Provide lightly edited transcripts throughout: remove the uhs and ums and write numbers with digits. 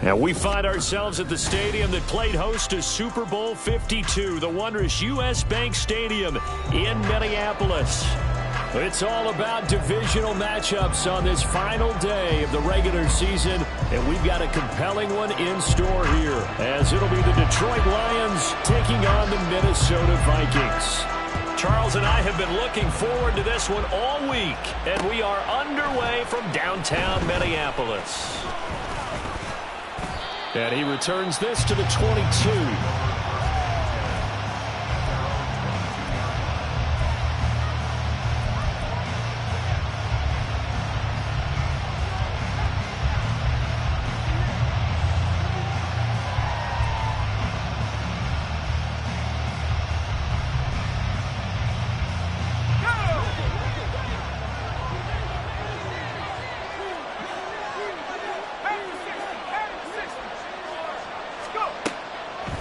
And we find ourselves at the stadium that played host to Super Bowl 52, the wondrous U.S. Bank Stadium in Minneapolis. It's all about divisional matchups on this final day of the regular season, and we've got a compelling one in store here, as it'll be the Detroit Lions taking on the Minnesota Vikings. Charles and I have been looking forward to this one all week, and we are underway from downtown Minneapolis. And he returns this to the 22.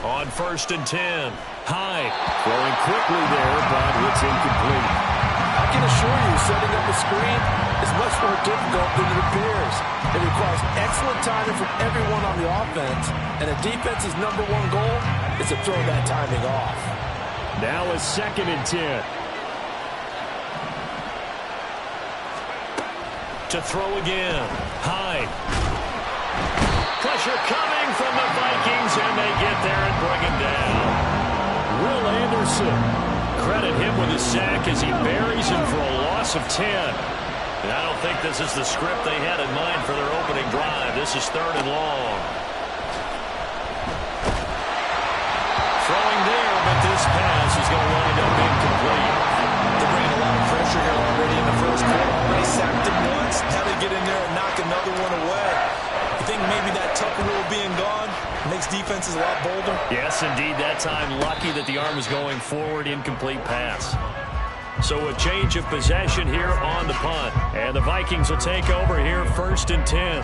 On 1st and 10. Hyde throwing quickly there, but it's incomplete. I can assure you, setting up a screen is much more difficult than it appears. It requires excellent timing from everyone on the offense, and a defense's #1 goal is to throw that timing off. Now a 2nd and 10. To throw again. Hyde. Pressure coming from the Vikings, and they get there and bring him down. Will Anderson. Credit him with a sack as he buries him for a loss of 10. And I don't think this is the script they had in mind for their opening drive. This is 3rd and long. Throwing there, but this pass is going to wind up incomplete. They're bringing a lot of pressure here already in the first quarter. Already sacked him once. How to get in there and knock another one away. I think maybe that Tucker rule being gone makes defenses a lot bolder. Yes, indeed. That time, lucky that the arm was going forward. Incomplete pass. So a change of possession here on the punt. And the Vikings will take over here 1st and 10.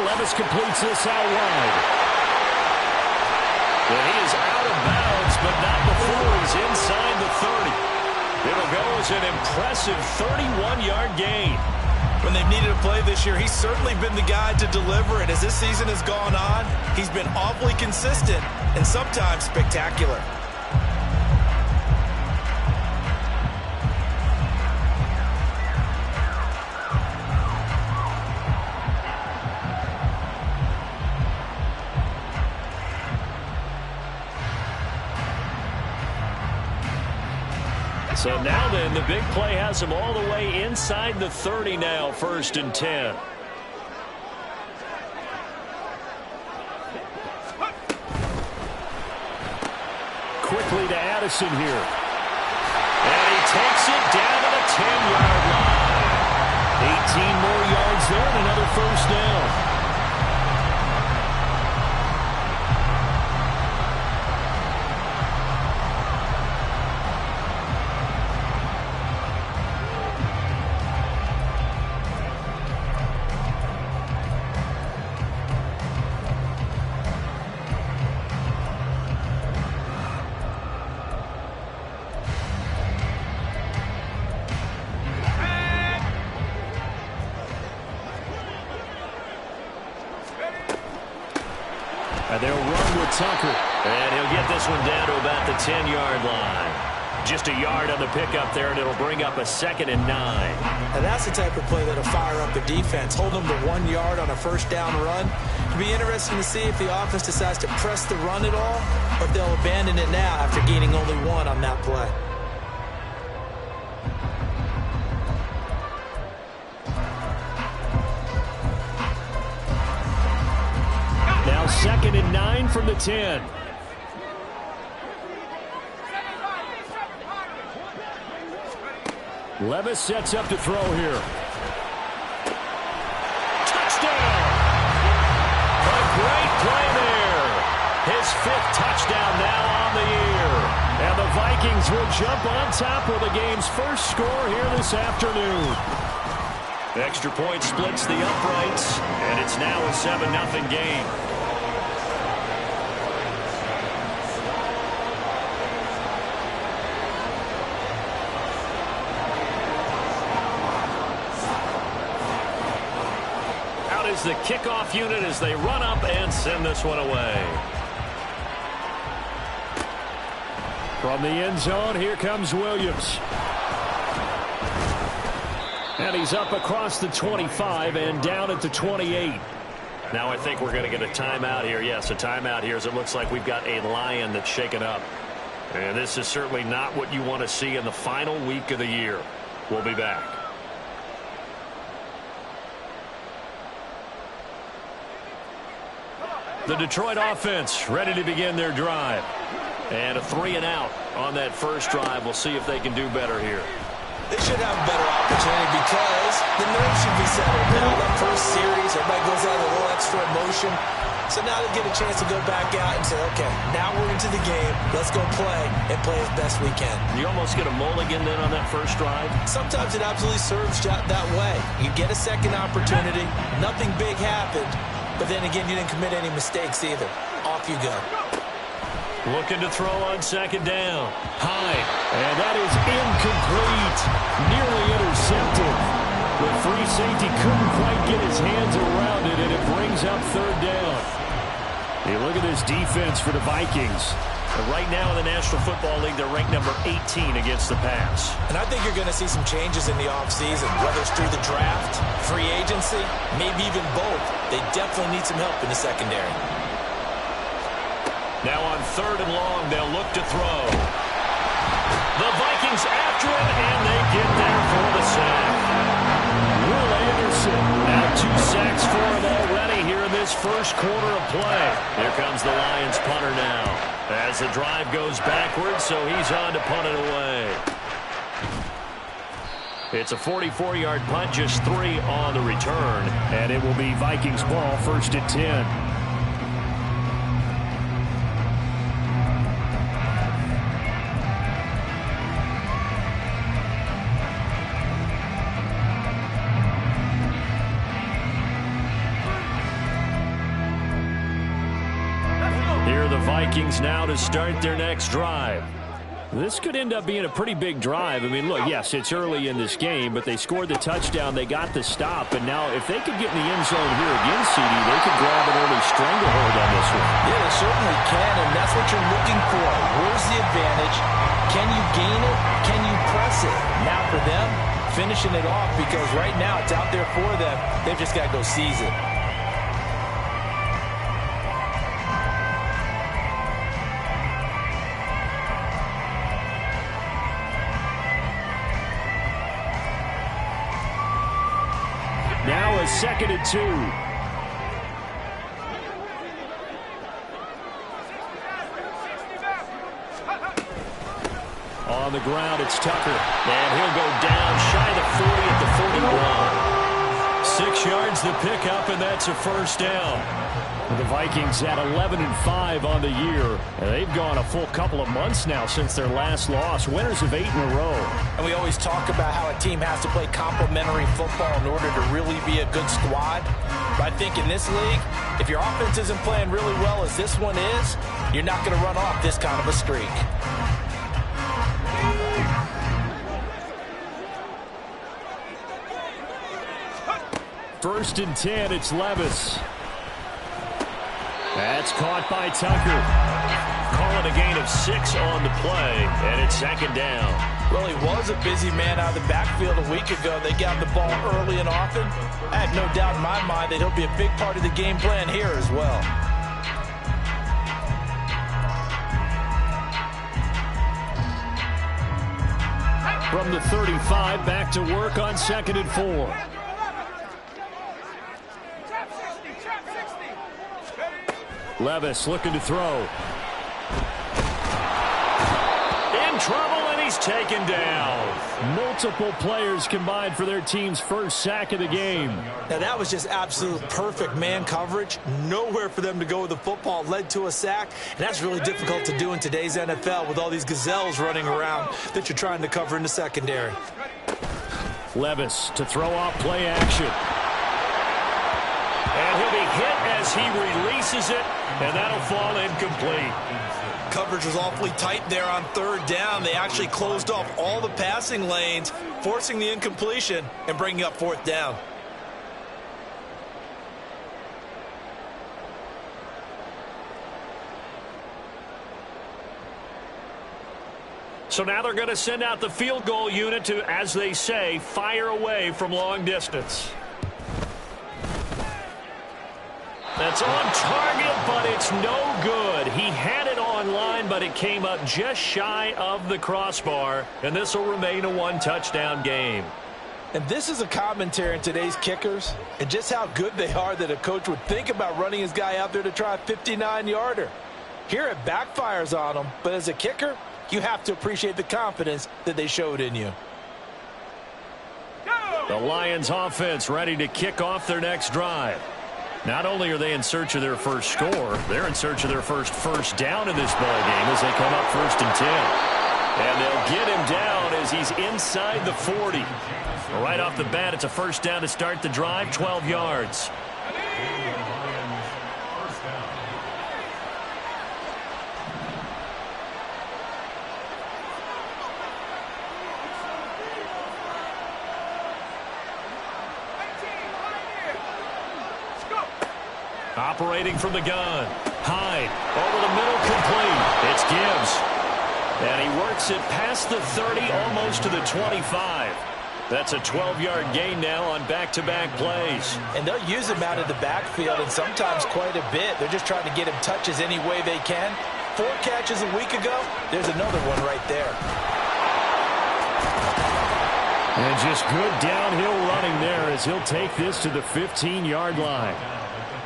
Levis completes this out wide. And he is out of bounds, but not before he's inside the 30. It'll go as an impressive 31-yard gain. When they've needed a play this year, he's certainly been the guy to deliver it. As this season has gone on, he's been awfully consistent and sometimes spectacular. So now then, the big play has him all the way inside the 30 now, 1st and 10. Quickly to Addison here. And he takes it down to the 10-yard line. 18 more yards there and another 1st down. And they'll run with Tucker. And he'll get this one down to about the 10-yard line. Just a yard on the pickup there, and it'll bring up a 2nd and 9. And that's the type of play that'll fire up the defense. Hold them to 1 yard on a 1st down run. It'll be interesting to see if the offense decides to press the run at all, or if they'll abandon it now after gaining only 1 on that play. 2nd and 9 from the 10. Levis sets up to throw here. Touchdown! A great play there. His 5th touchdown now on the year. And the Vikings will jump on top of the game's first score here this afternoon. Extra point splits the uprights, and it's now a 7-0 game. Out is the kickoff unit as they run up and send this one away. From the end zone, here comes Williams. And he's up across the 25 and down at the 28. Now I think we're going to get a timeout here. Yes, a timeout here as it looks like we've got a Lion that's shaken up. And this is certainly not what you want to see in the final week of the year. We'll be back. The Detroit offense ready to begin their drive. And a 3-and-out on that first drive. We'll see if they can do better here. They should have a better opportunity because the nerves should be settled now. That first series, everybody goes out with a little extra emotion. So now they get a chance to go back out and say, okay, now we're into the game. Let's go play and play as best we can. You almost get a mulligan then on that first drive? Sometimes it absolutely serves that way. You get a second opportunity. Nothing big happened. But then again, you didn't commit any mistakes either. Off you go. Looking to throw on 2nd down. High. And that is incomplete. Nearly intercepted. The free safety couldn't quite get his hands around it, and it brings up 3rd down. Hey, look at this defense for the Vikings. And right now in the National Football League, they're ranked number 18 against the pass. And I think you're going to see some changes in the offseason, whether it's through the draft, free agency, maybe even both. They definitely need some help in the secondary. Now on 3rd and long, they'll look to throw. The Vikings after him, and they get there for the sack. Will Anderson, now 2 sacks for him already here in this first quarter of play. Here comes the Lions punter now. As the drive goes backwards, so he's on to punt it away. It's a 44-yard punt, just 3 on the return, and it will be Vikings ball, 1st and 10. Vikings now to start their next drive. This could end up being a pretty big drive. I mean, look, yes, it's early in this game, but they scored the touchdown. They got the stop, and now if they could get in the end zone here again, CD, they could grab an early stranglehold on this one. Yeah, they certainly can, and that's what you're looking for. Where's the advantage? Can you gain it? Can you press it? Now for them, finishing it off, because right now it's out there for them. They've just got to go seize it. Now a 2nd and 2. On the ground, it's Tucker. And he'll go down shy of the 40 at the 41. 6 yards the pickup, and that's a 1st down. The Vikings at 11-5 on the year. And they've gone a full couple of months now since their last loss. Winners of 8 in a row. And we always talk about how a team has to play complementary football in order to really be a good squad. But I think in this league, if your offense isn't playing really well as this one is, you're not going to run off this kind of a streak. First and 10, it's Levis. That's caught by Tucker. Call it a gain of 6 on the play, and it's 2nd down. Well, he was a busy man out of the backfield a week ago. They got the ball early and often. I have no doubt in my mind that he'll be a big part of the game plan here as well. From the 35, back to work on 2nd and 4. Levis looking to throw. In trouble, and he's taken down. Multiple players combined for their team's first sack of the game. Now, that was just absolute perfect man coverage. Nowhere for them to go with the football. Led to a sack, and that's really difficult to do in today's NFL with all these gazelles running around that you're trying to cover in the secondary. Levis to throw off play action. And he'll be hit as he releases it, and that'll fall incomplete. Coverage was awfully tight there on third down. They actually closed off all the passing lanes, forcing the incompletion and bringing up fourth down. So now they're going to send out the field goal unit to, as they say, fire away from long distance. That's on target, but it's no good. He had it on line, but it came up just shy of the crossbar, and this will remain a one-touchdown game. And this is a commentary on today's kickers and just how good they are that a coach would think about running his guy out there to try a 59-yarder. Here it backfires on him, but as a kicker, you have to appreciate the confidence that they showed in you. The Lions offense ready to kick off their next drive. Not only are they in search of their first score, they're in search of their first down in this ballgame as they come up 1st and 10. And they'll get him down as he's inside the 40. Right off the bat, it's a first down to start the drive, 12 yards. Operating from the gun. Hyde over the middle, complete. It's Gibbs. And he works it past the 30, almost to the 25. That's a 12-yard gain now on back-to-back plays. And they'll use him out of the backfield, and sometimes quite a bit. They're just trying to get him touches any way they can. 4 catches a week ago. There's another one right there. And just good downhill running there as he'll take this to the 15-yard line.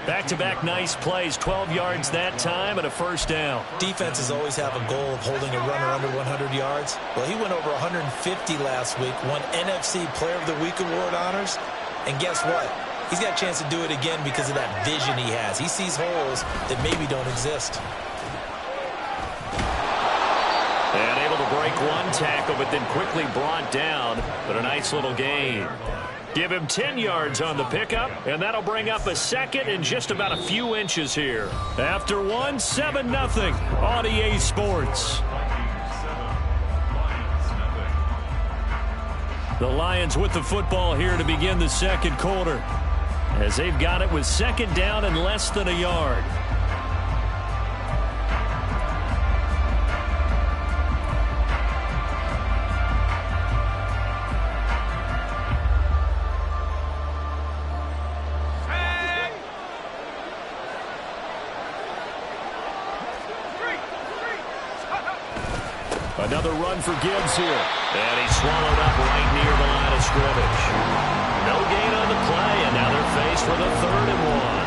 Back-to-back nice plays, 12 yards that time and a first down. Defenses always have a goal of holding a runner under 100 yards. Well, he went over 150 last week, won NFC Player of the Week award honors. And guess what? He's got a chance to do it again because of that vision he has. He sees holes that maybe don't exist. And able to break one tackle, but then quickly brought down. But a nice little gain. Give him 10 yards on the pickup, and that'll bring up a second in just about a few inches here. After one, 7-0 on EA Sports. The Lions with the football here to begin the second quarter, as they've got it with second down and less than a yard. Another run for Gibbs here. And he's swallowed up right near the line of scrimmage. No gain on the play, and now they're faced with a 3rd and 1.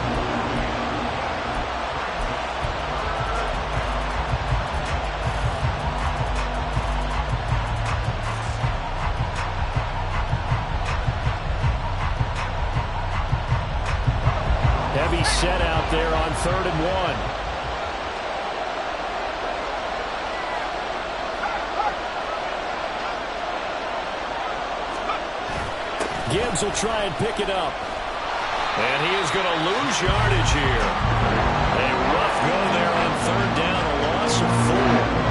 Heavy set out there on 3rd and 1. Gibbs will try and pick it up. And he is going to lose yardage here. A rough go there on 3rd down, a loss of 4.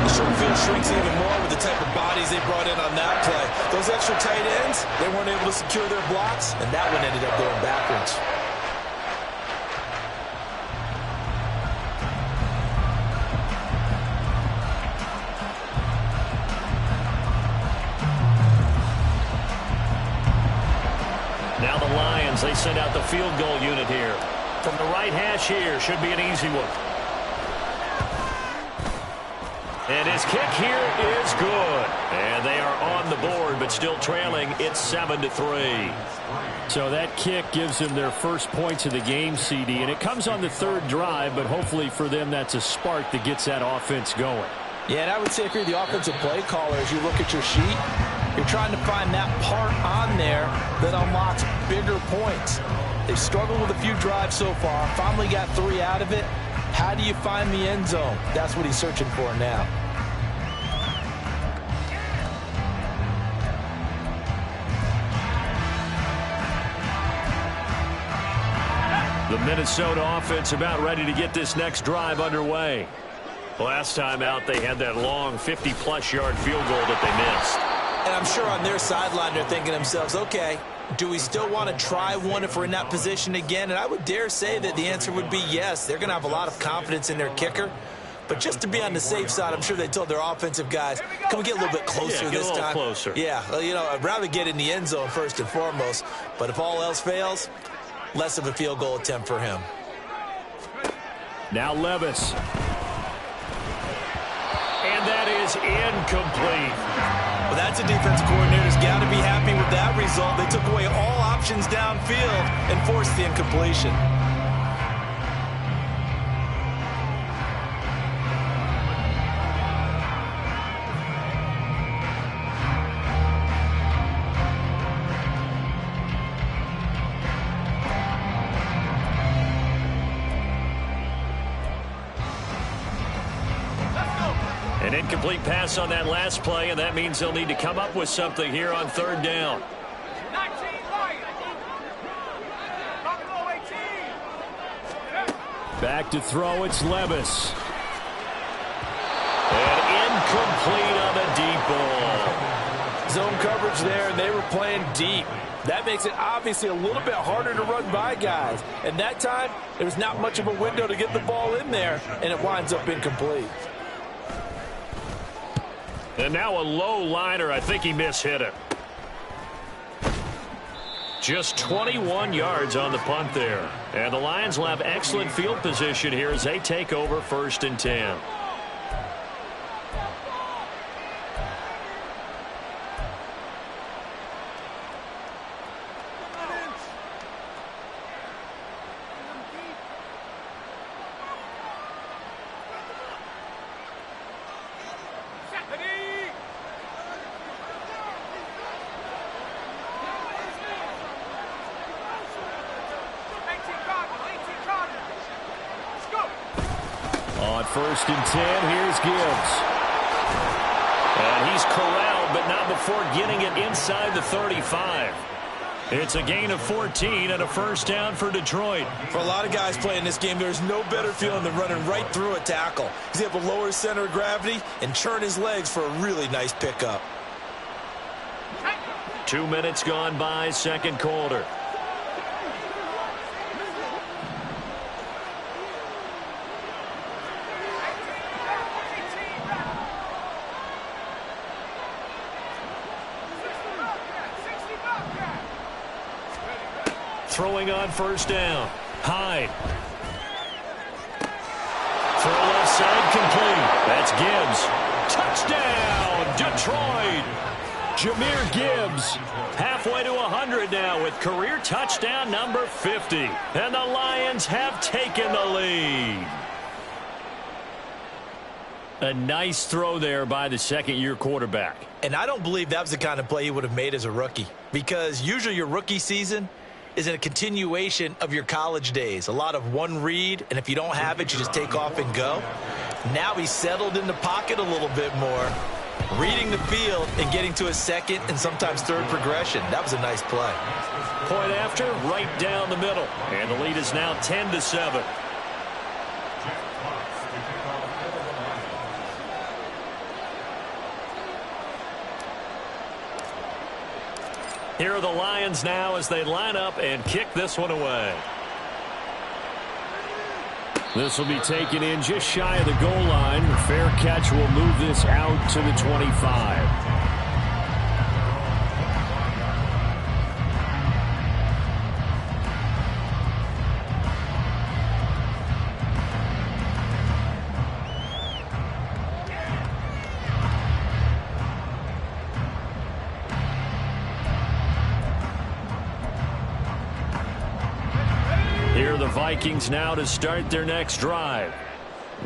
The short field shrinks even more with the type of bodies they brought in on that play. Those extra tight ends, they weren't able to secure their blocks, and that one ended up going backwards. Now the Lions, they send out the field goal unit here. From the right hash here, should be an easy one. And his kick here is good. And they are on the board, but still trailing. It's 7-3. So that kick gives them their first points of the game, CD. And it comes on the third drive, but hopefully for them that's a spark that gets that offense going. Yeah, and I would say if you're the offensive play caller, as you look at your sheet, you're trying to find that part on there that unlocks bigger points. They've struggled with a few drives so far. Finally got 3 out of it. How do you find the end zone? That's what he's searching for now. The Minnesota offense about ready to get this next drive underway. Last time out, they had that long 50-plus yard field goal that they missed. And I'm sure on their sideline they're thinking to themselves, okay, do we still want to try one if we're in that position again? And I would dare say that the answer would be yes. They're going to have a lot of confidence in their kicker. But just to be on the safe side, I'm sure they told their offensive guys, can we get a little bit closer this time? Get a little closer. Yeah, well, you know, I'd rather get in the end zone first and foremost. But if all else fails, less of a field goal attempt for him. Now Levis. And that is incomplete. Well, that's a defensive coordinator's got to be happy with that result. They took away all options downfield and forced the incompletion. An incomplete pass on that last play, and that means they'll need to come up with something here on third down. Back to throw, it's Levis. And incomplete on the deep ball. Zone coverage there, and they were playing deep. That makes it obviously a little bit harder to run by guys. And that time, there was not much of a window to get the ball in there, and it winds up incomplete. And now a low liner. I think he mishit it. Just 21 yards on the punt there. And the Lions will have excellent field position here as they take over 1st and 10. On 1st and 10, here's Gibbs. And he's corralled, but not before getting it inside the 35. It's a gain of 14 and a first down for Detroit. For a lot of guys playing this game, there's no better feeling than running right through a tackle. He's able to lower his center of gravity and churn his legs for a really nice pickup. 2 minutes gone by, second quarter. Throwing on first down. Hyde. Throw left side complete. That's Gibbs. Touchdown, Detroit. Jahmyr Gibbs halfway to 100 now with career touchdown number 50. And the Lions have taken the lead. A nice throw there by the second-year quarterback. And I don't believe that was the kind of play he would have made as a rookie, because usually your rookie season is a continuation of your college days. A lot of one read, and if you don't have it, you just take off and go. Now he's settled in the pocket a little bit more, reading the field and getting to a second and sometimes third progression. That was a nice play. Point after, right down the middle. And the lead is now 10-7. Here are the Lions now as they line up and kick this one away. This will be taken in just shy of the goal line. Fair catch will move this out to the 25. Vikings now to start their next drive.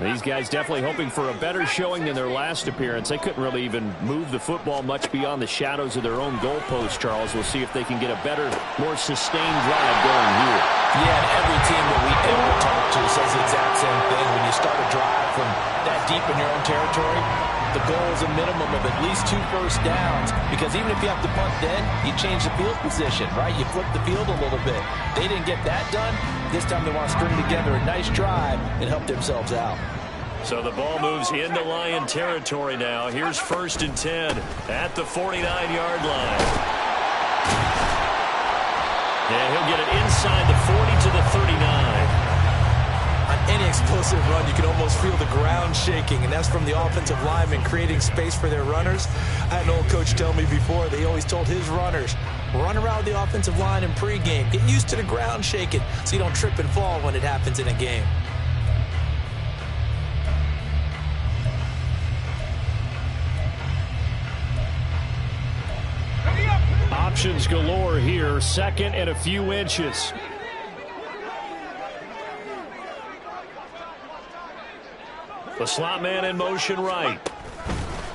These guys definitely hoping for a better showing than their last appearance. They couldn't really even move the football much beyond the shadows of their own goalpost, Charles. We'll see if they can get a better, more sustained drive going here. Yeah, and every team that we ever talk to says the exact same thing. When you start a drive from that deep in your own territory, the goal is a minimum of at least 2 first downs, because even if you have to punt then, you change the field position, right? You flip the field a little bit. They didn't get that done. This time they want to string together a nice drive and help themselves out. So the ball moves into Lion territory now. Here's 1st and 10 at the 49-yard line. And he'll get it inside the 40 to the 39. On any explosive run, you can almost feel the ground shaking, and that's from the offensive linemen creating space for their runners. I had an old coach tell me before, they always told his runners, run around the offensive line in pregame. Get used to the ground shaking so you don't trip and fall when it happens in a game. Options galore here. 2nd and a few inches. The slot man in motion right.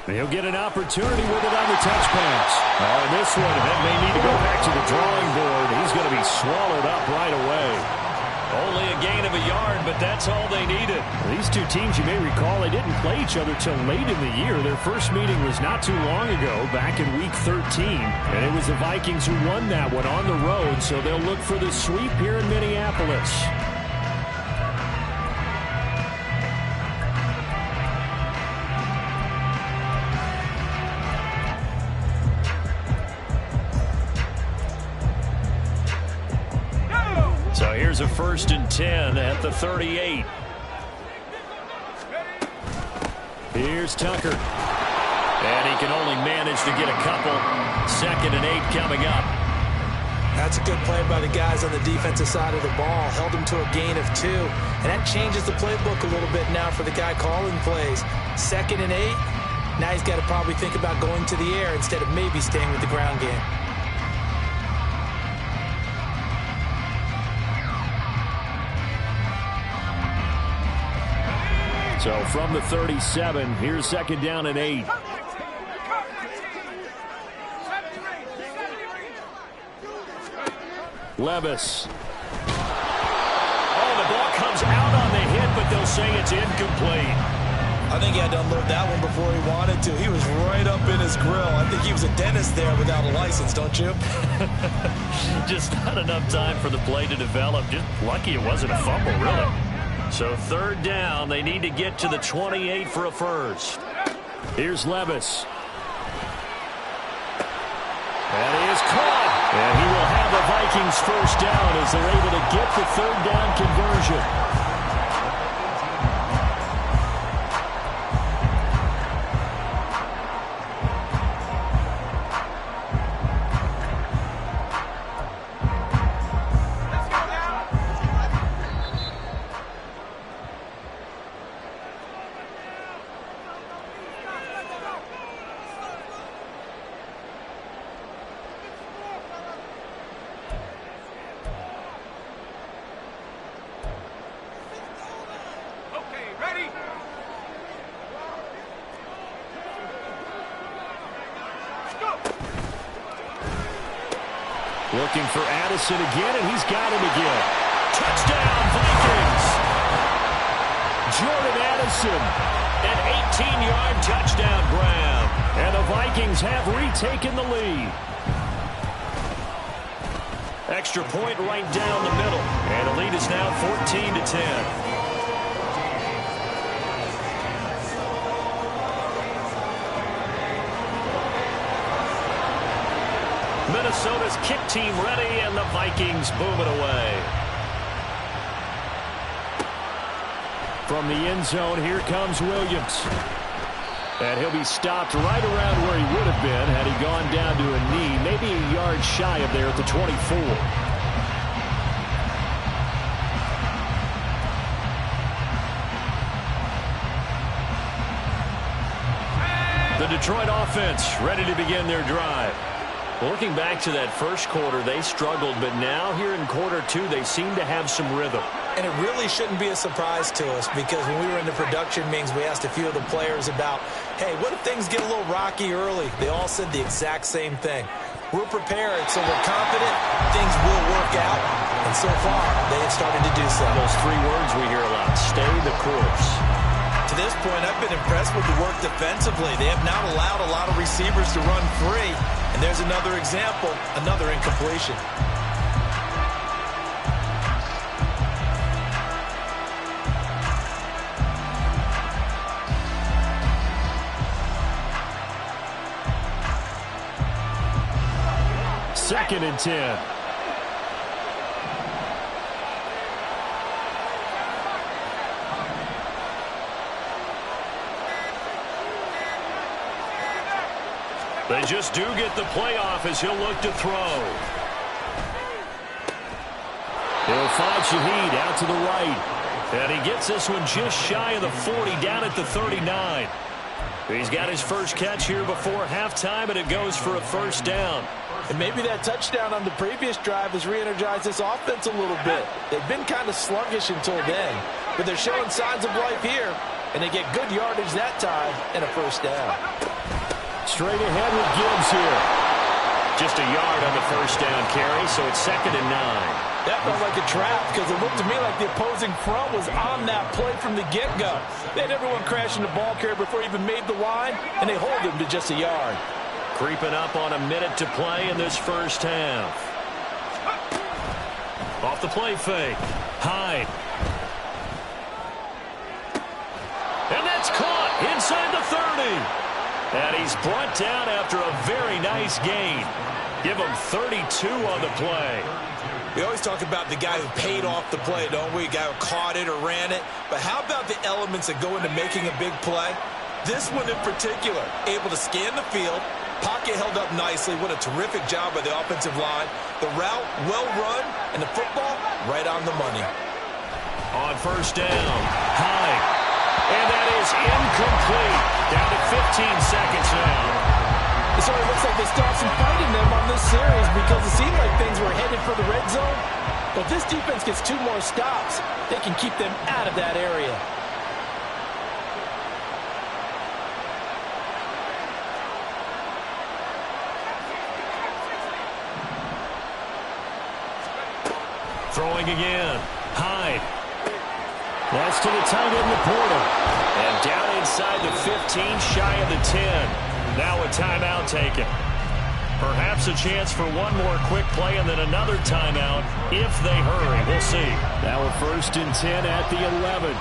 And he'll get an opportunity with it on the touch pass. Oh, this one may need to go back to the drawing board. He's going to be swallowed up right away. Only a gain of a yard, but that's all they needed. These two teams, you may recall, they didn't play each other till late in the year. Their first meeting was not too long ago, back in Week 13. And it was the Vikings who won that one on the road, so they'll look for the sweep here in Minneapolis. So here's a 1st and 10 at the 38. Here's Tucker. And he can only manage to get a couple. 2nd and 8 coming up. That's a good play by the guys on the defensive side of the ball. Held him to a gain of 2. And that changes the playbook a little bit now for the guy calling plays. 2nd and 8. Now he's got to probably think about going to the air instead of maybe staying with the ground game. So from the 37, here's 2nd down and 8. Levis. Oh, the ball comes out on the hit, but they'll say it's incomplete. I think he had to unload that one before he wanted to. He was right up in his grill. I think he was a dentist there without a license, don't you? Just not enough time for the play to develop. Just lucky it wasn't a fumble, really. So 3rd down, they need to get to the 28 for a first. Here's Levis. And he is caught. And he will have the Vikings 1st down as they're able to get the 3rd down conversion. Looking for Addison again, and he's got him again. Touchdown, Vikings! Jordan Addison, an 18-yard touchdown grab. And the Vikings have retaken the lead. Extra point right down the middle. And the lead is now 14-10. Minnesota's kick team ready, and the Vikings boom it away. From the end zone, here comes Williams. And he'll be stopped right around where he would have been had he gone down to a knee, maybe a yard shy of there at the 24. The Detroit offense ready to begin their drive. Looking back to that first quarter, they struggled, but now here in quarter 2, they seem to have some rhythm. And it really shouldn't be a surprise to us because when we were in the production meetings, we asked a few of the players about, hey, what if things get a little rocky early? They all said the exact same thing. We're prepared, so we're confident things will work out. And so far, they have started to do so. Those three words we hear a lot: stay the course. To this point, I've been impressed with the work defensively. They have not allowed a lot of receivers to run free. And there's another example, another incompletion. Second and 10. They just do get the playoff as he'll look to throw. He'll find Shaheed out to the right. And he gets this one just shy of the 40, down at the 39. He's got his first catch here before halftime, and it goes for a first down. And maybe that touchdown on the previous drive has re-energized this offense a little bit. They've been kind of sluggish until then, but they're showing signs of life here, and they get good yardage that time and a first down. Straight ahead with Gibbs here. Just a yard on the first down carry, so it's 2nd and 9. That felt like a trap because it looked to me like the opposing front was on that play from the get-go. They had everyone crashing the ball carrier before he even made the line, and they hold him to just a yard. Creeping up on a minute to play in this first half. Off the play fake. Hyde. And that's caught inside the 30. And he's brought down after a very nice gain. Give him 32 on the play. We always talk about the guy who paid off the play, don't we? A guy who caught it or ran it. But how about the elements that go into making a big play? This one in particular, able to scan the field. Pocket held up nicely. What a terrific job by the offensive line. The route, well run, and the football, right on the money. On first down, Hyde. And that is incomplete. Down to 15 seconds now. It sort of looks like they stopped some fighting them on this series because it seemed like things were headed for the red zone. But if this defense gets 2 more stops, they can keep them out of that area. Throwing again. Hyde. That's to the tight end, Laporta. And down inside the 15, shy of the 10. Now a timeout taken. Perhaps a chance for one more quick play and then another timeout if they hurry. We'll see. Now a 1st and 10 at the 11.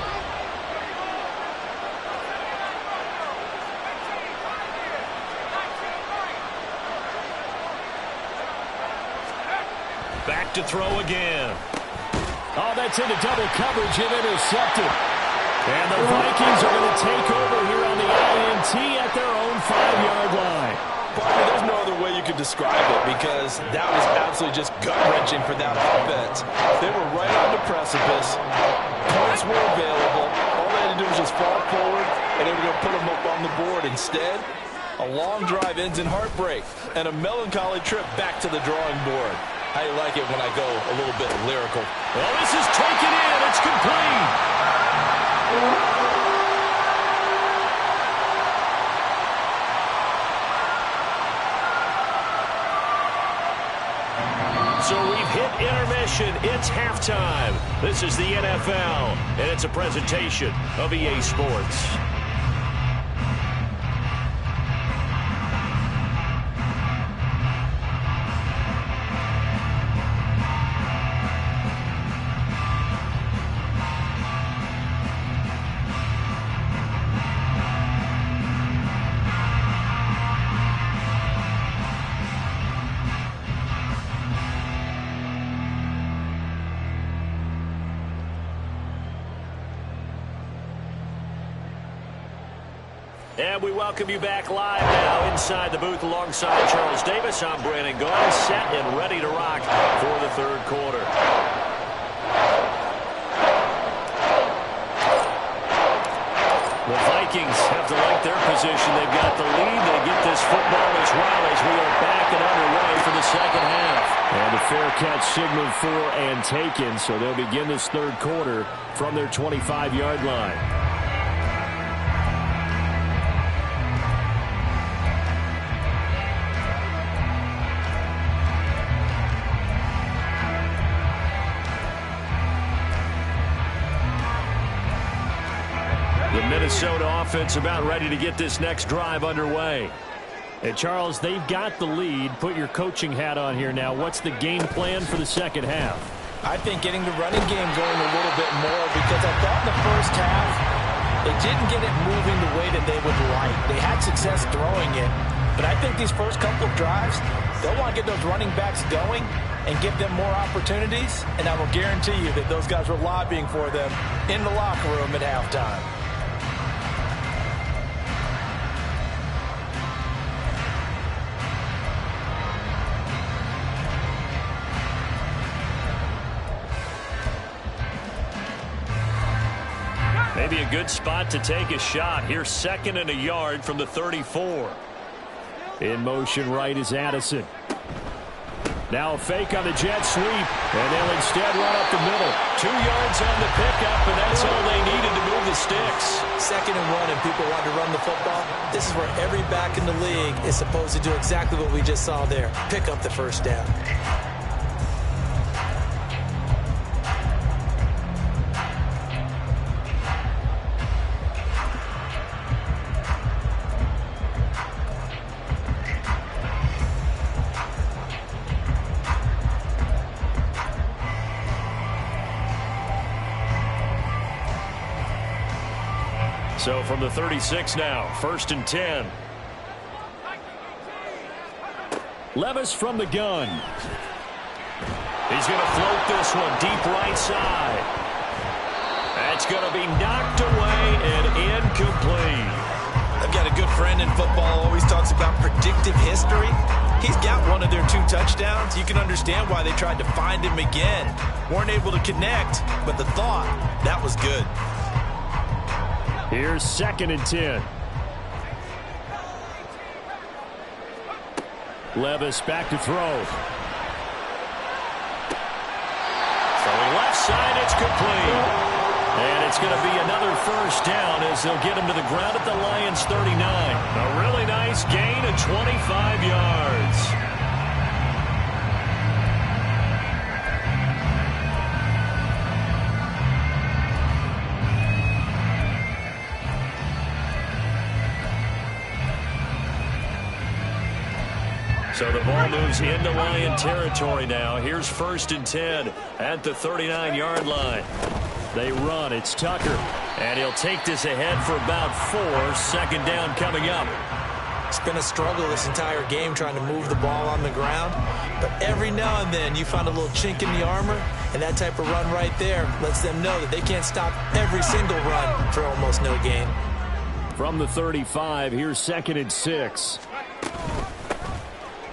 Back to throw again. Oh, that's into double coverage and intercepted. And the Vikings are going to take over here on the INT at their own 5-yard line. Partner, there's no other way you could describe it because that was absolutely just gut-wrenching for that offense. They were right on the precipice. Points were available. All they had to do was just fall forward, and they were going to put them up on the board. Instead, a long drive ends in heartbreak and a melancholy trip back to the drawing board. I like it when I go a little bit lyrical. Well, this is taken in. It's complete. So we've hit intermission. It's halftime. This is the NFL, and it's a presentation of EA Sports. And we welcome you back live now inside the booth alongside Charles Davis. I'm Brandon Gaudin, set and ready to rock for the third quarter. The Vikings have to like their position. They've got the lead. They get this football as well as we are back and underway for the second half. And a fair catch signaled for and taken, so they'll begin this third quarter from their 25-yard line. The Minnesota offense about ready to get this next drive underway. And Charles, they've got the lead. Put your coaching hat on here now. What's the game plan for the second half? I think getting the running game going a little bit more, because I thought in the first half they didn't get it moving the way that they would like. They had success throwing it, but I think these first couple of drives, they'll want to get those running backs going and give them more opportunities, and I will guarantee you that those guys were lobbying for them in the locker room at halftime. Maybe a good spot to take a shot. Here's 2nd and a yard from the 34. In motion right is Addison. Now a fake on the jet sweep, and they'll instead run up the middle. 2 yards on the pickup, and that's all they needed to move the sticks. 2nd and 1, and people want to run the football. This is where every back in the league is supposed to do exactly what we just saw there. Pick up the first down. So from the 36 now, 1st and 10. Levis from the gun. He's going to float this one deep right side. That's going to be knocked away and incomplete. I've got a good friend in football, always talks about predictive history. He's got one of their 2 touchdowns. You can understand why they tried to find him again. Weren't able to connect, but the thought, that was good. Here's 2nd and 10. Levis back to throw. Throwing left side, it's complete. And it's going to be another first down as they'll get him to the ground at the Lions' 39. A really nice gain of 25 yards. So the ball moves into Lion territory now. Here's 1st and 10 at the 39-yard line. They run. It's Tucker. And he'll take this ahead for about 4. 2nd down coming up. It's been a struggle this entire game trying to move the ball on the ground. But every now and then you find a little chink in the armor. And that type of run right there lets them know that they can't stop every single run for almost no gain. From the 35, here's 2nd and 6.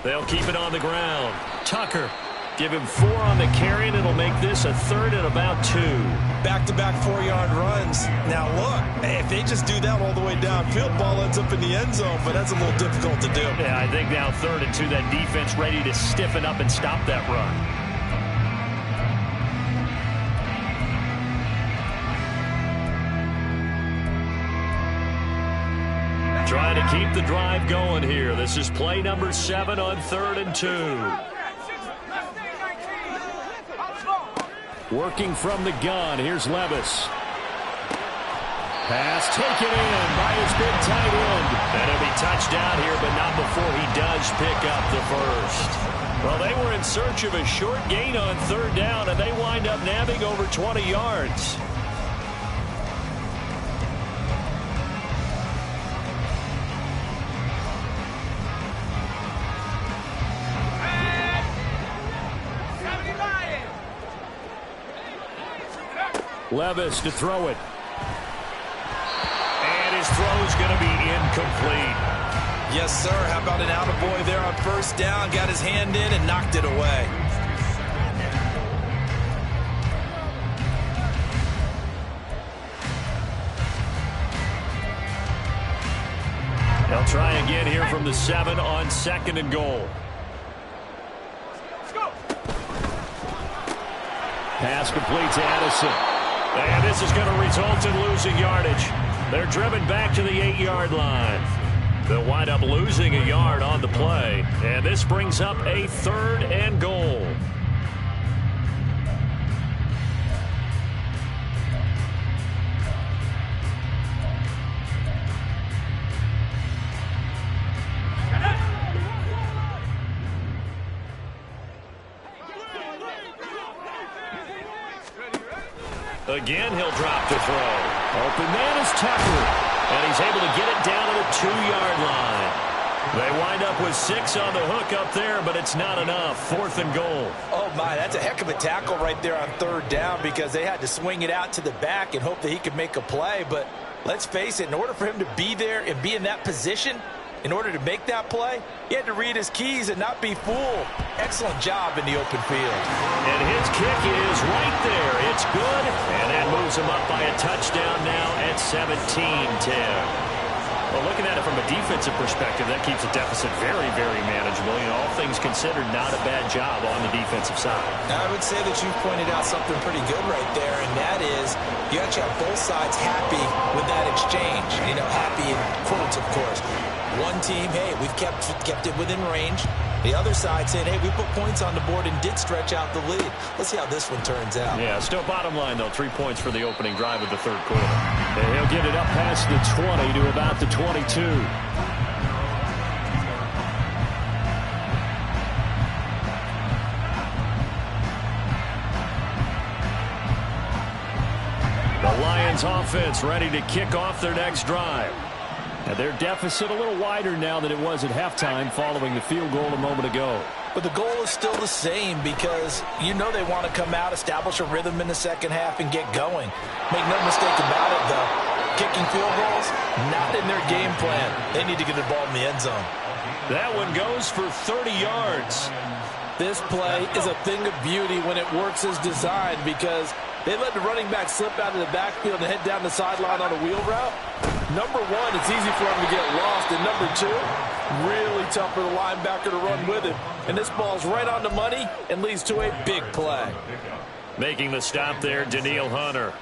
They'll keep it on the ground. Tucker, give him 4 on the carry, and it'll make this a 3rd and about 2. Back-to-back 4-yard runs. Now, look, if they just do that all the way downfield, ball ends up in the end zone, but that's a little difficult to do. Yeah, I think now 3rd and 2, that defense ready to stiffen up and stop that run. Trying to keep the drive going here. This is play number 7 on 3rd and 2. Working from the gun. Here's Levis. Pass taken in by his big tight end. And it'll be touchdown here, but not before he does pick up the first. Well, they were in search of a short gain on 3rd down, and they wind up nabbing over 20 yards. Levis to throw it. And his throw's going to be incomplete. Yes, sir. How about an attaboy there on 1st down? Got his hand in and knocked it away. They'll try again here from the 7 on 2nd and goal. Pass complete to Addison. And this is going to result in losing yardage. They're driven back to the 8-yard line. They'll wind up losing a yard on the play. And this brings up a 3rd and goal. Again, he'll drop to throw. Open man is Tucker. And he's able to get it down to the 2-yard line. They wind up with 6 on the hook up there, but it's not enough. 4th and goal. Oh, my, that's a heck of a tackle right there on 3rd down because they had to swing it out to the back and hope that he could make a play. But let's face it, in order for him to be there and be in that position, in order to make that play, he had to read his keys and not be fooled. Excellent job in the open field. And his kick is right there. It's good, and that moves him up by a touchdown now at 17-10. Well, looking at it from a defensive perspective, that keeps the deficit very, very manageable. You know, all things considered, not a bad job on the defensive side. Now, I would say that you pointed out something pretty good right there, and that is you actually have both sides happy with that exchange. You know, happy in quotes, of course. One team, hey, we've kept it within range. The other side saying, hey, we put points on the board and did stretch out the lead. Let's see how this one turns out. Yeah, still bottom line, though, 3 points for the opening drive of the 3rd quarter. And he'll get it up past the 20 to about the 22. The Lions offense ready to kick off their next drive. And their deficit a little wider now than it was at halftime following the field goal a moment ago. But the goal is still the same because you know they want to come out, establish a rhythm in the second half, and get going. Make no mistake about it, though. Kicking field goals, not in their game plan. They need to get the ball in the end zone. That one goes for 30 yards. This play is a thing of beauty when it works as designed because they let the running back slip out of the backfield and head down the sideline on a wheel route. Number one, it's easy for him to get lost. And number two, really tough for the linebacker to run with him. And this ball's right on the money and leads to a big play. Making the stop there, Danielle Hunter.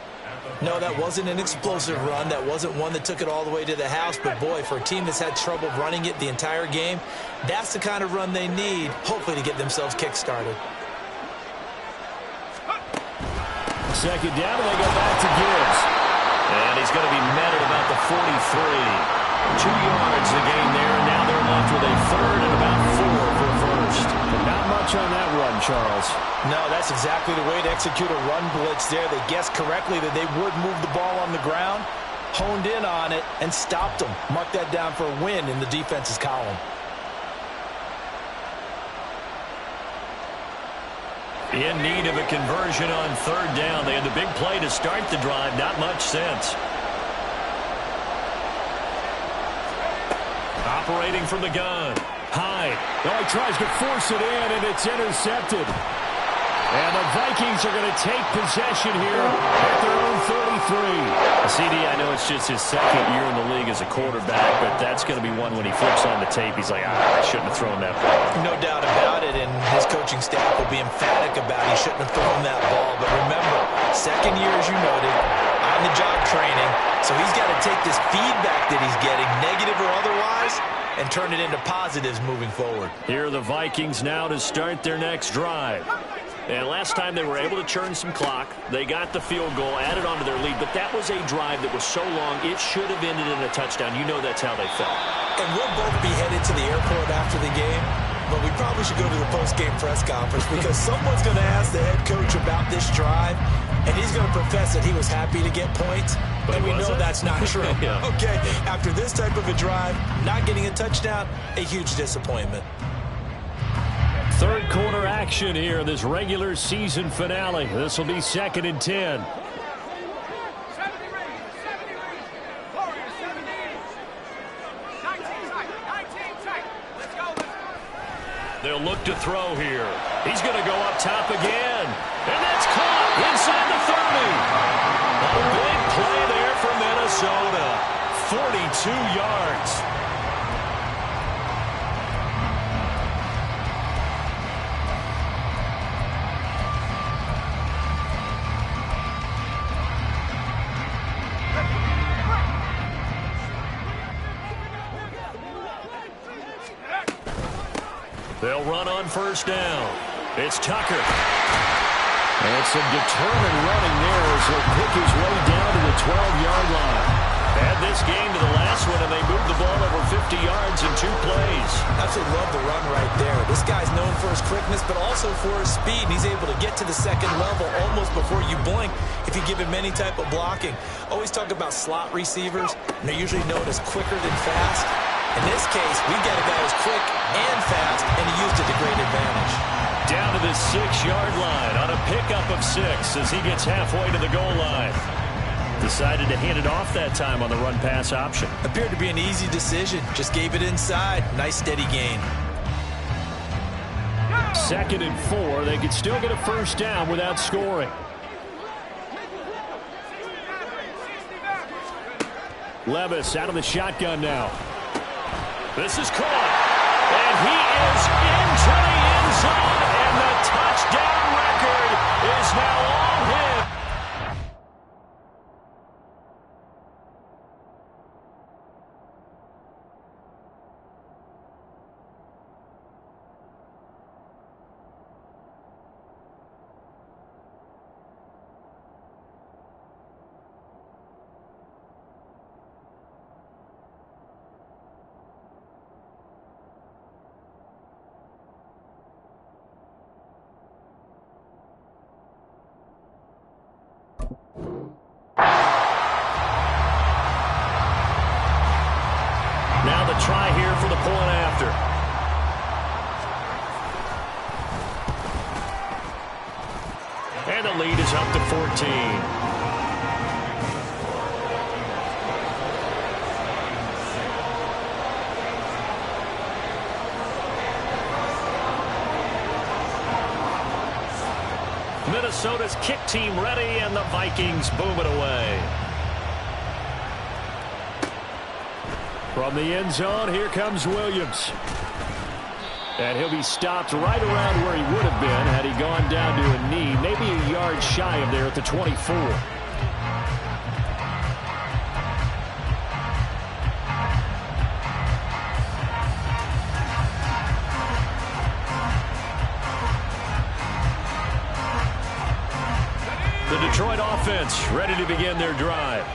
No, that wasn't an explosive run. That wasn't one that took it all the way to the house. But, boy, for a team that's had trouble running it the entire game, that's the kind of run they need, hopefully, to get themselves kick-started. 2nd down, and they go back to Gibbs. And he's going to be met at about the 43. 2 yards the gain there, and now they're left with a 3rd and about 4 for 1st. But not much on that run, Charles. No, that's exactly the way to execute a run blitz there. They guessed correctly that they would move the ball on the ground, honed in on it, and stopped them. Mark that down for a win in the defense's column. In need of a conversion on 3rd down. They had the big play to start the drive. Not much sense. Operating from the gun. Hyde. Oh, he tries to force it in, and it's intercepted. And the Vikings are going to take possession here at their own 33. CD, I know it's just his 2nd year in the league as a quarterback, but that's going to be one when he flips on the tape. He's like, I shouldn't have thrown that ball. No doubt about it, and his coaching staff will be emphatic about he shouldn't have thrown that ball. But remember, 2nd year, as you noted, on-the-job training, so he's got to take this feedback that he's getting, negative or otherwise, and turn it into positives moving forward. Here are the Vikings now to start their next drive. And last time they were able to churn some clock. They got the field goal, added on to their lead, but that was a drive that was so long it should have ended in a touchdown. You know that's how they felt. And we'll both be headed to the airport after the game, but we probably should go to the post-game press conference because someone's going to ask the head coach about this drive, and he's going to profess that he was happy to get points, but we know that's not true. Yeah. Okay, after this type of a drive, not getting a touchdown, a huge disappointment. 3rd quarter action here in this regular season finale. This will be 2nd and 10. They'll look to throw here. He's going to go up top again. And that's caught inside the 30. A big play there for Minnesota. 42 yards. They'll run on first down. It's Tucker. And some determined running there as he'll pick his way down to the 12-yard line. Add this game to the last one, and they moved the ball over 50 yards in 2 plays. Absolutely love the run right there. This guy's known for his quickness, but also for his speed. And he's able to get to the second level almost before you blink if you give him any type of blocking. Always talk about slot receivers, and they're usually known as quicker than fast. In this case, we've got a guy who's quick and fast, and he used it to great advantage. Down to the 6-yard line on a pickup of 6 as he gets halfway to the goal line. Decided to hand it off that time on the run-pass option. Appeared to be an easy decision. Just gave it inside. Nice steady gain. 2nd and 4. They could still get a first down without scoring. Levis out of the shotgun now. This is caught. And he is into the end zone. And the touchdown record is now on him. Now the try here for the point after. And the lead is up to 14. Minnesota's kick team ready, and the Vikings boom it away. From the end zone, here comes Williams. And he'll be stopped right around where he would have been had he gone down to a knee, maybe a yard shy of there at the 24. The Detroit offense ready to begin their drive.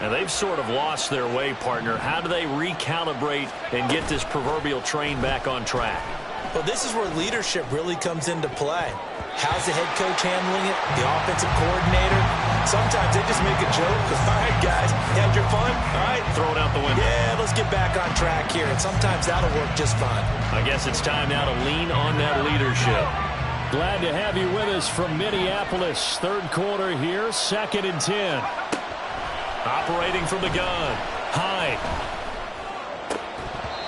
And they've sort of lost their way, partner. How do they recalibrate and get this proverbial train back on track? Well, this is where leadership really comes into play. How's the head coach handling it? The offensive coordinator? Sometimes they just make a joke. All right, guys, you had your fun? All right. Throw it out the window. Yeah, let's get back on track here. And sometimes that'll work just fine. I guess it's time now to lean on that leadership. Glad to have you with us from Minneapolis. 3rd quarter here, 2nd and 10. Operating from the gun. Hyde.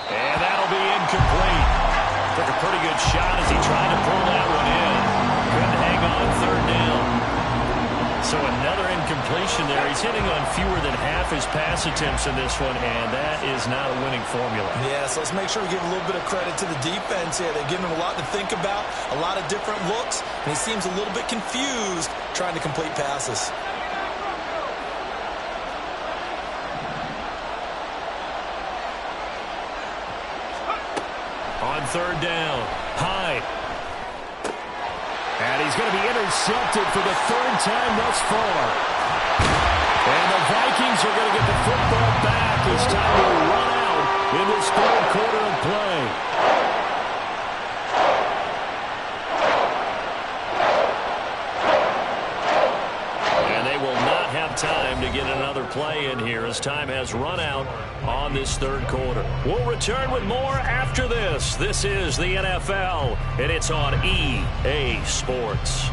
And that'll be incomplete. Took a pretty good shot as he tried to pull that one in. Couldn't hang on 3rd down. So another incompletion there. He's hitting on fewer than half his pass attempts in this one, and that is not a winning formula. Yeah, so let's make sure we give a little bit of credit to the defense here. They've given him a lot to think about, a lot of different looks, and he seems a little bit confused trying to complete passes. On 3rd down, Hyde. And he's going to be intercepted for the 3rd time thus far. And the Vikings are going to get the football back. It's time to run out in this 3rd quarter of play. And they will not have time to get another play in here as time has run out on this 3rd quarter. We'll return with more after this. This is the NFL, and it's on EA Sports.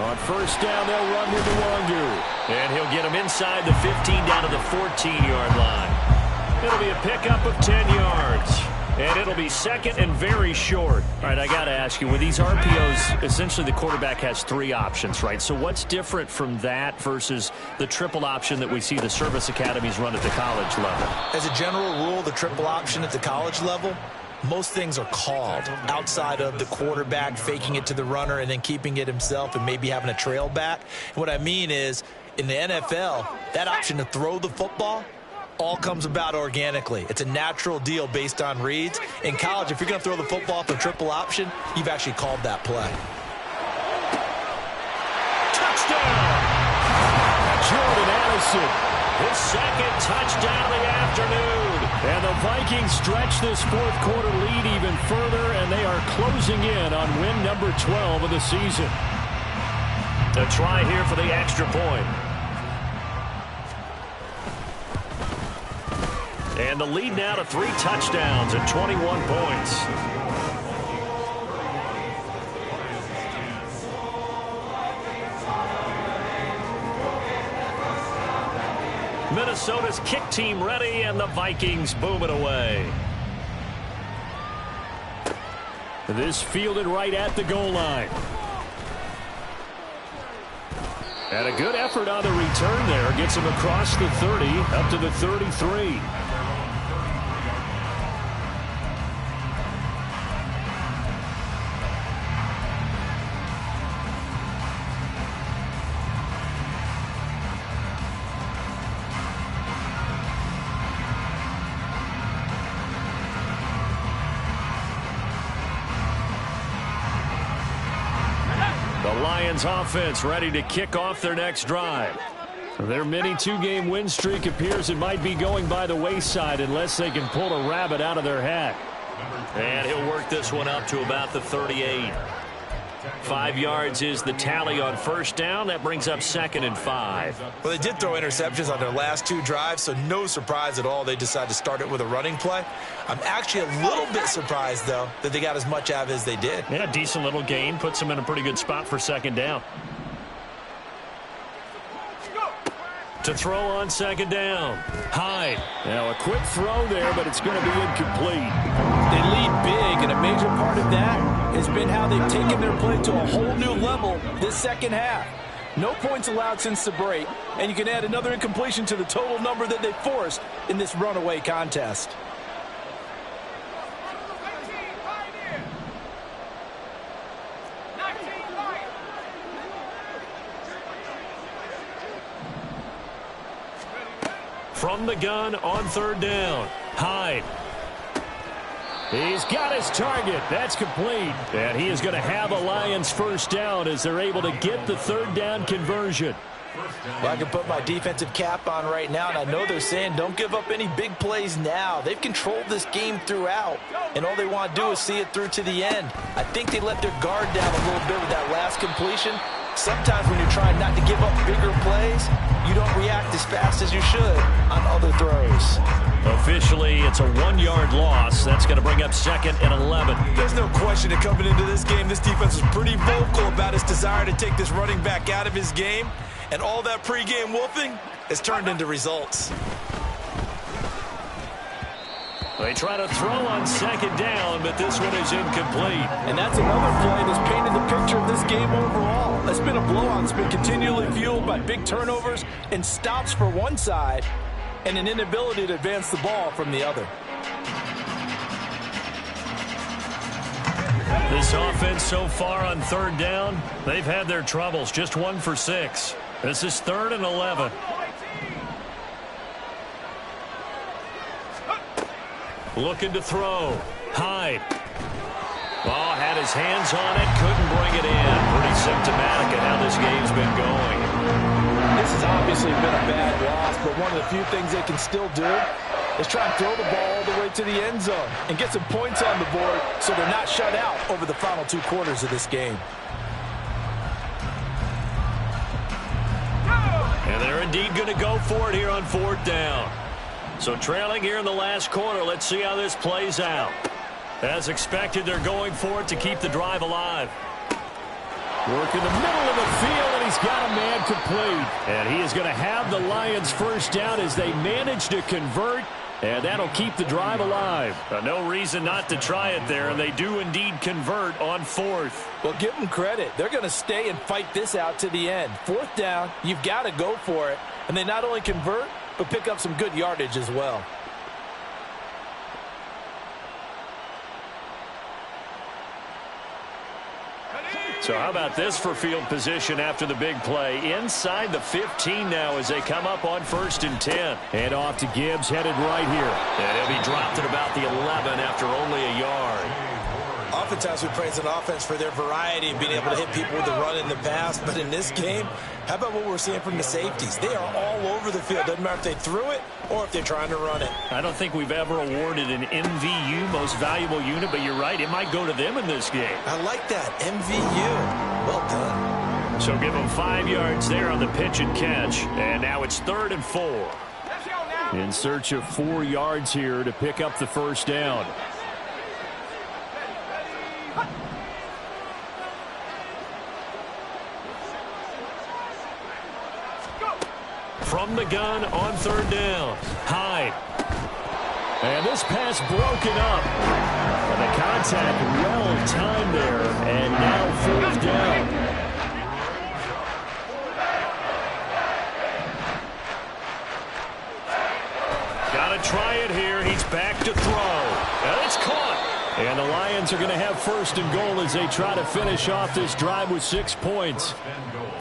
On 1st down, they'll run with Nwangu. And he'll get him inside the 15 down to the 14-yard line. It'll be a pickup of 10 yards. And It'll be second and very short. All right, I got to ask you, with these RPOs, essentially the quarterback has 3 options, right? So what's different from that versus the triple option that we see the service academies run at the college level? As a general rule, the triple option at the college level, most things are called outside of the quarterback faking it to the runner and then keeping it himself and maybe having a trail back. And what I mean is, in the NFL, that option to throw the football all comes about organically. It's a natural deal based on reads. In college, if you're going to throw the football for triple option, you've actually called that play. Touchdown! Jordan Addison, his second touchdown of the afternoon. And the Vikings stretch this fourth quarter lead even further, and they are closing in on win number 12 of the season. A try here for the extra point. And the lead now to 3 touchdowns and 21 points. Minnesota's kick team ready, and the Vikings boom it away. This fielded right at the goal line. And a good effort on the return there. Gets him across the 30, up to the 33. Lions offense ready to kick off their next drive. Their mini 2-game win streak appears it might be going by the wayside unless they can pull a rabbit out of their hat. And he'll work this one up to about the 38. 5 yards is the tally on first down. That brings up 2nd and 5. Well, they did throw interceptions on their last 2 drives, so no surprise at all they decided to start it with a running play. I'm actually a little bit surprised, though, that they got as much out of it as they did. Yeah, decent little gain. Puts them in a pretty good spot for 2nd down. To throw on 2nd down. Hyde. Now a quick throw there, but it's going to be incomplete. They lead big, and a major part of that has been how they've taken their play to a whole new level this second half. No points allowed since the break, and you can add another incompletion to the total number that they forced in this runaway contest. From the gun on 3rd down. Hyde. He's got his target. That's complete. And he is going to have a Lions first down as they're able to get the 3rd down conversion. Well, I can put my defensive cap on right now, and I know they're saying don't give up any big plays now. They've controlled this game throughout, and all they want to do is see it through to the end. I think they let their guard down a little bit with that last completion. Sometimes when you're trying not to give up bigger plays, you don't react as fast as you should on other throws. Officially, it's a 1-yard loss. That's going to bring up 2nd and 11. There's no question that coming into this game, this defense is pretty vocal about its desire to take this running back out of his game. And all that pregame wolfing has turned into results. They try to throw on 2nd down, but this one is incomplete. And that's another play that's painted the picture of this game overall. That's been a blowout. It's been continually fueled by big turnovers and stops for one side and an inability to advance the ball from the other. This offense so far on 3rd down, they've had their troubles. Just 1 for 6. This is 3rd and 11. Looking to throw. Hyde. Oh, had his hands on it. Couldn't bring it in. Pretty symptomatic of how this game's been going. This has obviously been a bad loss, but one of the few things they can still do is try and throw the ball all the way to the end zone and get some points on the board so they're not shut out over the final 2 quarters of this game. And they're indeed going to go for it here on 4th down. So trailing here in the last quarter, let's see how this plays out. As expected, they're going for it to keep the drive alive. Work in the middle of the field, and he's got a man complete. And he is going to have the Lions first down as they manage to convert And that'll keep the drive alive. No reason not to try it there, and they do indeed convert on 4th. Well, give them credit. They're going to stay and fight this out to the end. 4th down, you've got to go for it. And they not only convert, but pick up some good yardage as well. So how about this for field position after the big play? Inside the 15 now as they come up on 1st and 10. And off to Gibbs, headed right here. And he'll be dropped at about the 11 after only a yard. Oftentimes we praise an offense for their variety of being able to hit people with the run in the past. But in this game, how about what we're seeing from the safeties? They are all over the field. Doesn't matter if they threw it or if they're trying to run it. I don't think we've ever awarded an MVU, most valuable unit, but you're right, it might go to them in this game. I like that. MVU. Well done. So give them 5 yards there on the pitch and catch. And now it's 3rd and 4. In search of 4 yards here to pick up the 1st down. From the gun on 3rd down. Hyde. And this pass broken up. And the contact well timed there. And now 4th down. Got to try it here. He's back to throw. And it's caught. And the Lions are going to have 1st and goal as they try to finish off this drive with 6 points.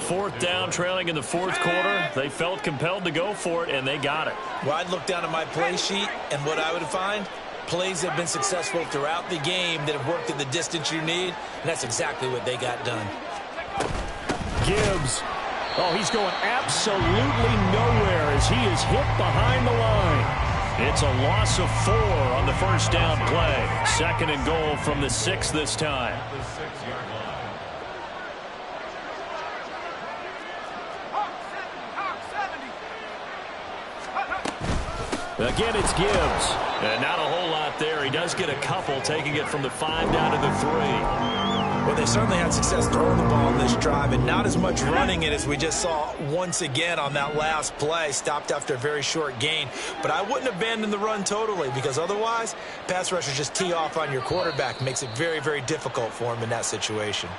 4th down, trailing in the 4th quarter. They felt compelled to go for it, and they got it. Well, I'd look down at my play sheet, and what I would find, plays have been successful throughout the game that have worked at the distance you need, and that's exactly what they got done. Gibbs. Oh, he's going absolutely nowhere as he is hit behind the line. It's a loss of 4 on the 1st down play. 2nd and goal from the 6 this time. Again, it's Gibbs. And not a whole lot there. He does get a couple, taking it from the 5 down to the 3. Well, they certainly had success throwing the ball in this drive, and not as much running it as we just saw once again on that last play. Stopped after a very short gain. But I wouldn't abandon the run totally, because otherwise, pass rushers just tee off on your quarterback. Makes it very, very difficult for him in that situation.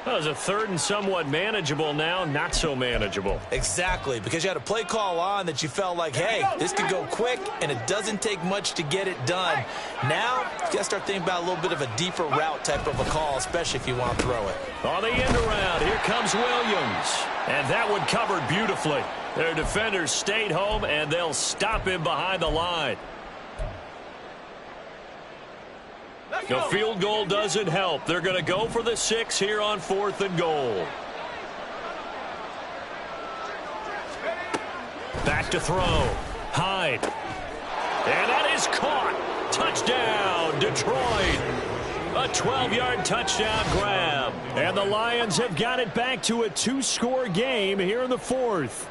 Well, it was a 3rd and somewhat manageable, now not so manageable. Exactly, because you had a play call on that you felt like, hey, this could go quick, and it doesn't take much to get it done. Now, you got to start thinking about a little bit of a deeper route type of a call, especially if you want to throw it. On the end around, here comes Williams. And that one covered beautifully. Their defenders stayed home, and they'll stop him behind the line. The field goal doesn't help. They're going to go for the 6 here on 4th and goal. Back to throw. Hyde. And that is caught. Touchdown, Detroit. A 12-yard touchdown grab. And the Lions have got it back to a 2-score game here in the 4th.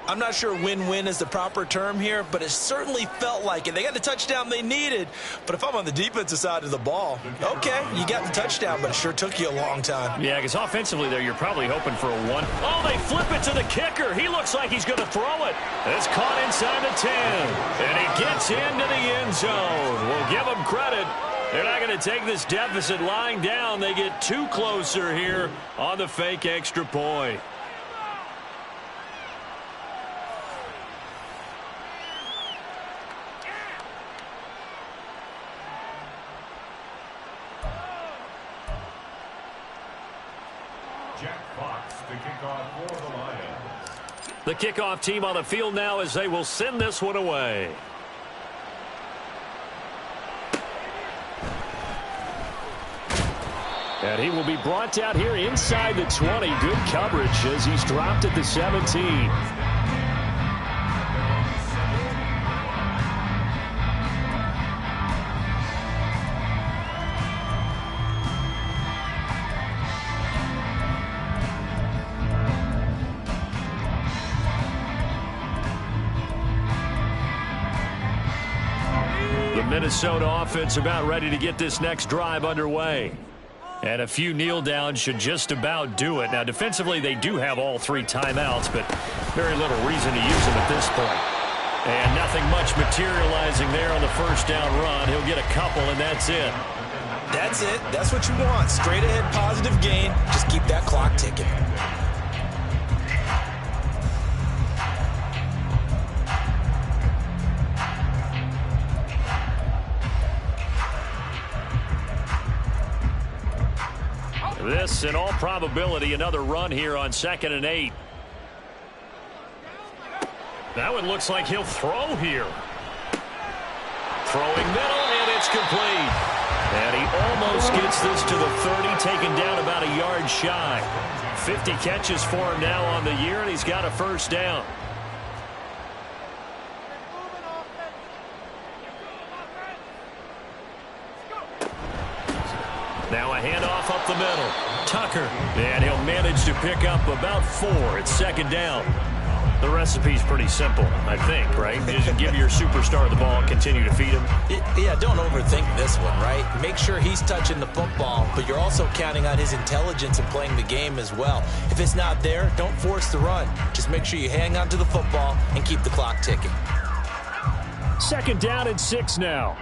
I'm not sure win-win is the proper term here, but it certainly felt like it. They got the touchdown they needed, but if I'm on the defensive side of the ball, okay, you got the touchdown, but it sure took you a long time. Yeah, because offensively there, you're probably hoping for a 1. Oh, they flip it to the kicker. He looks like he's going to throw it. It's caught inside the 10, and he gets into the end zone. We'll give them credit. They're not going to take this deficit lying down. They get 2 closer here on the fake extra point. The kickoff team on the field now as they will send this one away. And he will be brought down here inside the 20. Good coverage as he's dropped at the 17. Minnesota offense about ready to get this next drive underway. And a few kneel downs should just about do it. Now, defensively, they do have all 3 timeouts, but very little reason to use them at this point. And nothing much materializing there on the first down run. He'll get a couple, and that's it. That's it. That's what you want. Straight ahead positive gain. Just keep that clock ticking. This, in all probability, another run here on 2nd and 8. That one looks like he'll throw here. Throwing middle, and it's complete. And he almost gets this to the 30, taken down about a yard shy. 50 catches for him now on the year, and he's got a first down. Now a handoff up the middle. Tucker. And he'll manage to pick up about 4. It's 2nd down. The recipe's pretty simple, I think, right? Just give your superstar the ball and continue to feed him. Yeah, don't overthink this one, right? Make sure he's touching the football, but you're also counting on his intelligence and playing the game as well. If it's not there, don't force the run. Just make sure you hang on to the football and keep the clock ticking. 2nd down and 6 now.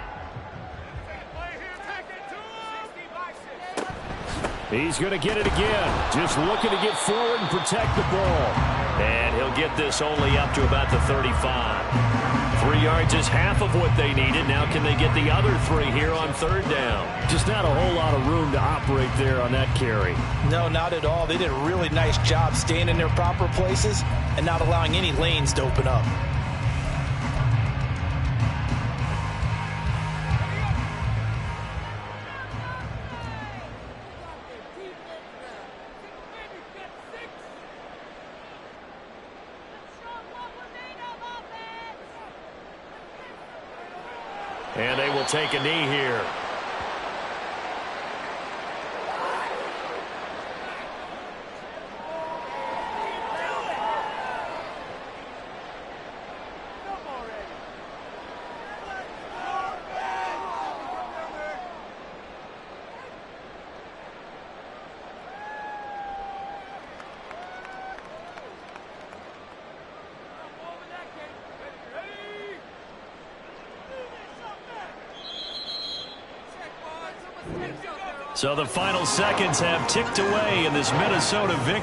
He's going to get it again. Just looking to get forward and protect the ball. And he'll get this only up to about the 35. 3 yards is half of what they needed. Now can they get the other 3 here on 3rd down? Just not a whole lot of room to operate there on that carry. No, not at all. They did a really nice job staying in their proper places and not allowing any lanes to open up. And they will take a knee here. So the final seconds have ticked away in this Minnesota victory.